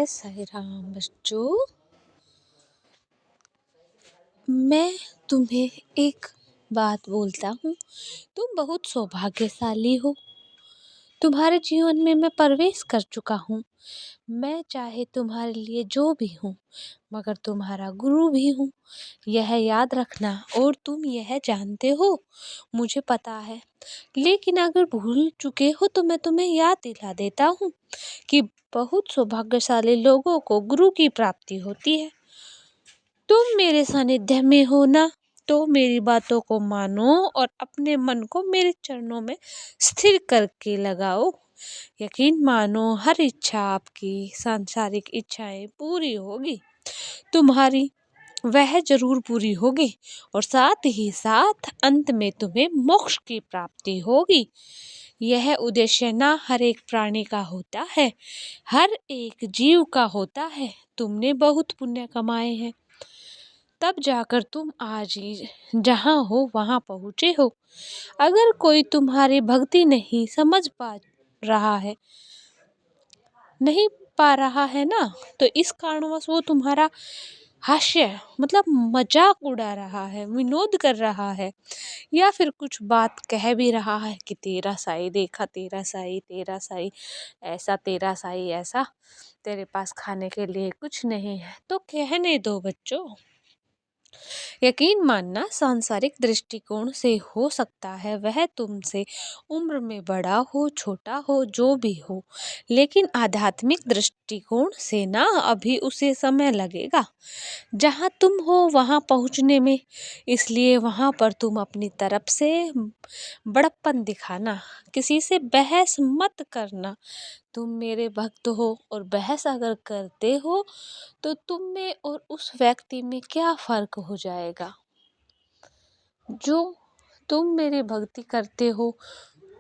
साईं राम बच्चों, मैं तुम्हें एक बात बोलता हूँ। तुम बहुत सौभाग्यशाली हो। तुम्हारे जीवन में मैं प्रवेश कर चुका हूँ। मैं चाहे तुम्हारे लिए जो भी हूँ, मगर तुम्हारा गुरु भी हूँ, यह याद रखना। और तुम यह जानते हो, मुझे पता है, लेकिन अगर भूल चुके हो तो मैं तुम्हें याद दिला देता हूँ कि बहुत सौभाग्यशाली लोगों को गुरु की प्राप्ति होती है। तुम मेरे सानिध्य में हो ना, तो मेरी बातों को मानो और अपने मन को मेरे चरणों में स्थिर करके लगाओ। यकीन मानो, हर इच्छा आपकी सांसारिक इच्छाएं पूरी होगी, तुम्हारी वह जरूर पूरी होगी, और साथ ही साथ अंत में तुम्हें मोक्ष की प्राप्ति होगी। यह उद्देश्य ना हर एक प्राणी का होता है, हर एक जीव का होता है। तुमने बहुत पुण्य कमाए हैं, तब जाकर तुम आज ही जहाँ हो वहाँ पहुँचे हो। अगर कोई तुम्हारी भक्ति नहीं समझ पा रहा है ना, तो इस कारणवश वो तुम्हारा हास्य मतलब मजाक उड़ा रहा है, विनोद कर रहा है, या फिर कुछ बात कह भी रहा है कि तेरा साईं देखा, तेरा साईं ऐसा, तेरा साईं ऐसा, तेरे पास खाने के लिए कुछ नहीं है। तो कहने दो बच्चों। यकीन मानना सांसारिक दृष्टिकोण से हो सकता है वह तुमसे उम्र में बड़ा हो, छोटा हो, जो भी हो, लेकिन आध्यात्मिक दृष्टिकोण से ना अभी उसे समय लगेगा जहाँ तुम हो वहाँ पहुँचने में। इसलिए वहाँ पर तुम अपनी तरफ से बड़प्पन दिखाना, किसी से बहस मत करना। तुम मेरे भक्त हो और बहस अगर करते हो तो तुम में और उस व्यक्ति में क्या फर्क हो जाएगा। जो तुम मेरी भक्ति करते हो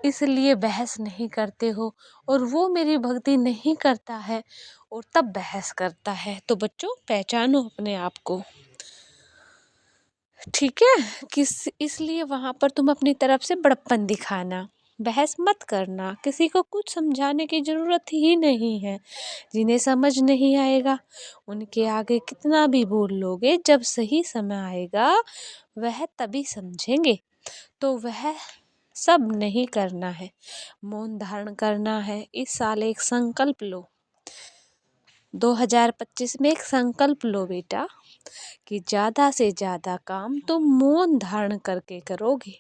इसलिए बहस नहीं करते हो, और वो मेरी भक्ति नहीं करता है और तब बहस करता है। तो बच्चों, पहचानो अपने आप को, ठीक है। इसलिए वहाँ पर तुम अपनी तरफ से बड़प्पन दिखाना, बहस मत करना। किसी को कुछ समझाने की ज़रूरत ही नहीं है। जिन्हें समझ नहीं आएगा उनके आगे कितना भी बोल लोगे, जब सही समय आएगा वह तभी समझेंगे। तो वह सब नहीं करना है, मौन धारण करना है। इस साल एक संकल्प लो, 2025 में एक संकल्प लो बेटा, कि ज़्यादा से ज़्यादा काम तुम मौन धारण करके करोगे।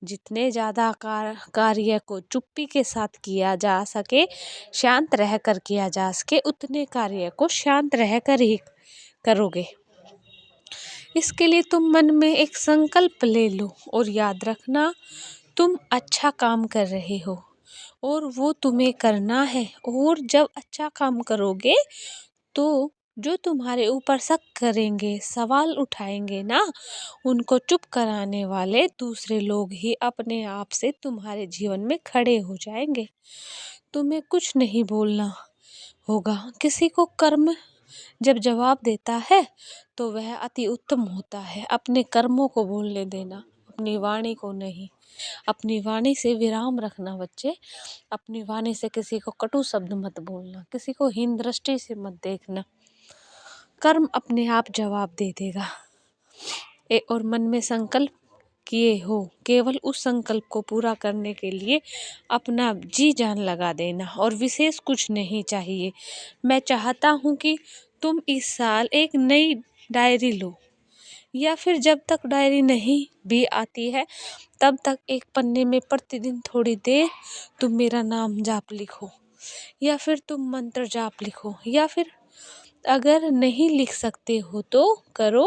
जितने ज़्यादा कार्य को चुप्पी के साथ किया जा सके, शांत रहकर किया जा सके, उतने कार्य को शांत रहकर ही करोगे। इसके लिए तुम मन में एक संकल्प ले लो और याद रखना, तुम अच्छा काम कर रहे हो और वो तुम्हें करना है। और जब अच्छा काम करोगे तो जो तुम्हारे ऊपर शक करेंगे, सवाल उठाएंगे ना, उनको चुप कराने वाले दूसरे लोग ही अपने आप से तुम्हारे जीवन में खड़े हो जाएंगे। तुम्हें कुछ नहीं बोलना होगा। किसी को कर्म जब जवाब देता है तो वह अति उत्तम होता है। अपने कर्मों को बोलने देना, अपनी वाणी को नहीं। अपनी वाणी से विराम रखना बच्चे। अपनी वाणी से किसी को कटु शब्द मत बोलना, किसी को हीन दृष्टि से मत देखना। कर्म अपने आप जवाब दे देगा। और मन में संकल्प किए हो, केवल उस संकल्प को पूरा करने के लिए अपना जी जान लगा देना, और विशेष कुछ नहीं चाहिए। मैं चाहता हूँ कि तुम इस साल एक नई डायरी लो, या फिर जब तक डायरी नहीं भी आती है तब तक एक पन्ने में प्रतिदिन थोड़ी देर तुम मेरा नाम जाप लिखो, या फिर तुम मंत्र जाप लिखो, या फिर अगर नहीं लिख सकते हो तो करो।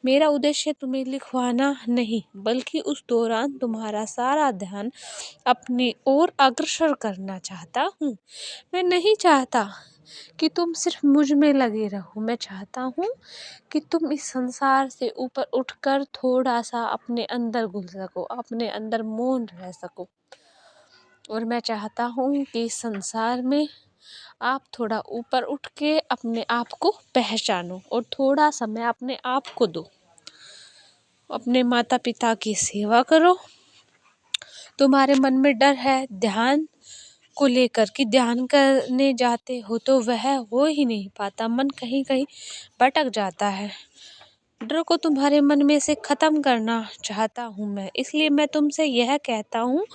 मेरा उद्देश्य तुम्हें लिखवाना नहीं, बल्कि उस दौरान तुम्हारा सारा ध्यान अपनी ओर अग्रसर करना चाहता हूँ। मैं नहीं चाहता कि तुम सिर्फ मुझ में लगे रहो। मैं चाहता हूँ कि तुम इस संसार से ऊपर उठकर थोड़ा सा अपने अंदर घुल सको, अपने अंदर मौन रह सको। और मैं चाहता हूँ कि इस संसार में आप थोड़ा ऊपर उठ के अपने आप को पहचानो और थोड़ा समय अपने आप को दो। अपने माता पिता की सेवा करो। तुम्हारे मन में डर है, ध्यान को लेकर कि ध्यान करने जाते हो तो वह हो ही नहीं पाता, मन कहीं कहीं भटक जाता है। डर को तुम्हारे मन में से खत्म करना चाहता हूँ मैं, इसलिए मैं तुमसे यह कहता हूँ,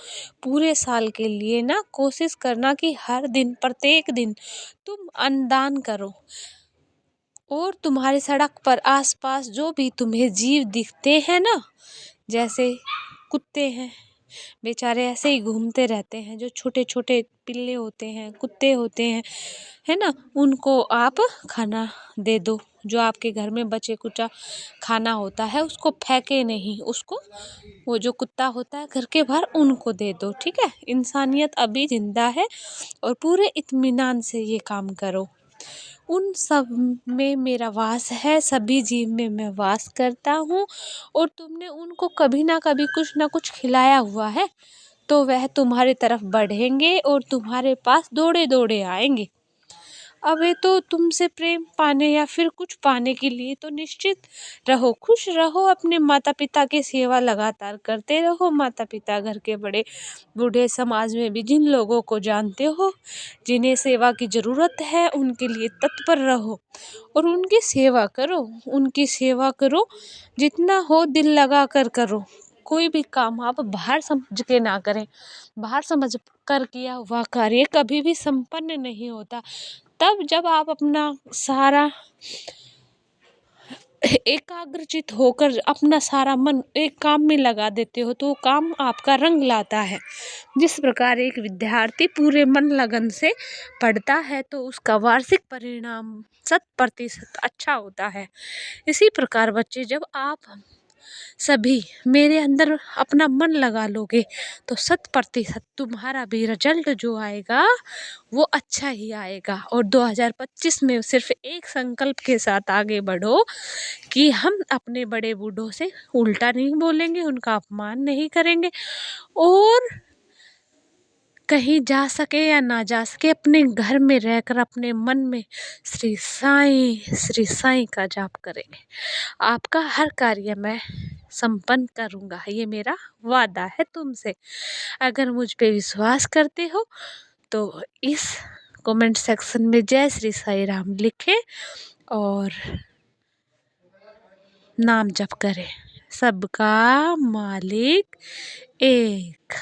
पूरे साल के लिए ना कोशिश करना कि हर दिन प्रत्येक दिन तुम अन्नदान करो। और तुम्हारी सड़क पर आसपास जो भी तुम्हें जीव दिखते हैं ना, जैसे कुत्ते हैं, बेचारे ऐसे ही घूमते रहते हैं, जो छोटे छोटे पिल्ले होते हैं, कुत्ते होते हैं, है ना, उनको आप खाना दे दो। जो आपके घर में बचे कुचा खाना होता है उसको फेंके नहीं, उसको वो जो कुत्ता होता है घर के बाहर उनको दे दो, ठीक है। इंसानियत अभी जिंदा है और पूरे इत्मीनान से ये काम करो। उन सब में मेरा वास है, सभी जीव में मैं वास करता हूँ, और तुमने उनको कभी ना कभी कुछ ना कुछ खिलाया हुआ है, तो वह तुम्हारी तरफ बढ़ेंगे और तुम्हारे पास दौड़े दौड़े आएंगे। अब ये तो तुमसे प्रेम पाने या फिर कुछ पाने के लिए तो निश्चित रहो, खुश रहो, अपने माता पिता की सेवा लगातार करते रहो। माता पिता घर के बड़े बूढ़े, समाज में भी जिन लोगों को जानते हो जिन्हें सेवा की ज़रूरत है, उनके लिए तत्पर रहो और उनकी सेवा करो, उनकी सेवा करो, जितना हो दिल लगा कर करो। कोई भी काम आप बाहर समझ के ना करें, बाहर समझ कर किया हुआ कार्य कभी भी संपन्न नहीं होता। तब जब आप अपना सारा एकाग्रचित होकर अपना सारा मन एक काम में लगा देते हो तो वो काम आपका रंग लाता है। जिस प्रकार एक विद्यार्थी पूरे मन लगन से पढ़ता है तो उसका वार्षिक परिणाम 100% अच्छा होता है। इसी प्रकार बच्चे, जब आप सभी मेरे अंदर अपना मन लगा लोगे तो 100% तुम्हारा भी रिजल्ट जो आएगा वो अच्छा ही आएगा। और 2025 में सिर्फ एक संकल्प के साथ आगे बढ़ो कि हम अपने बड़े बूढ़ों से उल्टा नहीं बोलेंगे, उनका अपमान नहीं करेंगे, और कहीं जा सके या ना जा सके अपने घर में रहकर अपने मन में श्री साईं का जाप करेंगे। आपका हर कार्य मैं संपन्न करूँगा, ये मेरा वादा है तुमसे। अगर मुझ पे विश्वास करते हो तो इस कमेंट सेक्शन में जय श्री साईं राम लिखें और नाम जप करें। सबका मालिक एक।